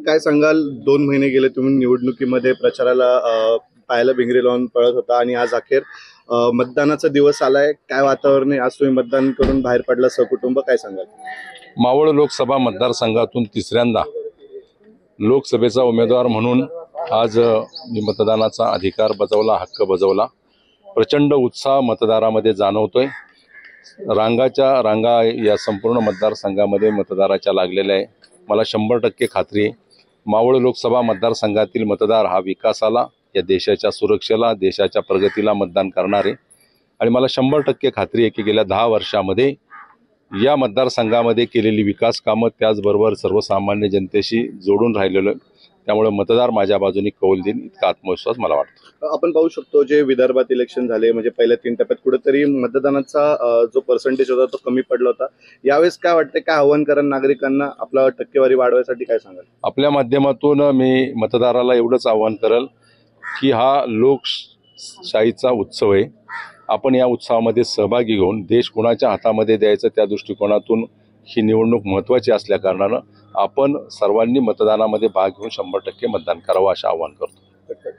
काय सांगाल? 2 महिने गेले तुम्ही निवडणुकीमध्ये प्रचाराला पायाला भिंगरी लावून पळत होता आणि आज अखेर मतदानाचा दिवस आलाय. काय वातावरण आहे? आज तुम्ही मतदान करून बाहेर पडला सहकुटुंब, काय सांगाल? मावळ लोकसभा मतदारसंघातून तिसऱ्यांदा लोकसभेचा उमेदवार म्हणून आज मी मतदानाचा अधिकार बजावला, हक्क बजावला. प्रचंड उत्साह मतदारामध्ये जाणवतोय. रांगाच्या रांगा या संपूर्ण मतदारसंघामध्ये मतदाराच्या लागलेल्या आहे. मला 100% खात्री आहे, मावळ लोकसभा मतदारसंघातील मतदार हा विकासाला, या देशाच्या सुरक्षेला, देशाच्या प्रगतीला मतदान करणार आहे. आणि मला 100% खात्री आहे की गेल्या 10 वर्षामध्ये या मतदारसंघामध्ये केलेली विकास कामं, त्याचबरोबर सर्वसामान्य जनतेशी जोडून राहिलेलं, त्यामुळे मतदार माझ्या बाजूने कौल देईल इतका आत्मविश्वास मला वाटतो. आपण पाहू शकतो जे विदर्भात इलेक्शन झाले, म्हणजे पहिल्या 3 टप्प्यात कुठेतरी मतदानाचा जो पर्सेंटेज होता तो कमी पडला होता. यावेळेस काय वाटतं, काय आव्हान करा नागरिकांना आपला टक्केवारी वाढवायसाठी, काय सांगाल? आपल्या माध्यमातून मी मतदाराला एवढंच आव्हान करेल की हा लोकशाहीचा उत्सव आहे. आपण या उत्सवामध्ये सहभागी घेऊन देश कुणाच्या हातामध्ये द्यायचं त्या दृष्टिकोनातून ही निवडणूक महत्त्वाची असल्या कारणानं आपण सर्वांनी मतदानामध्ये भाग घेऊन 100% मतदान करावं असं आवाहन करतो.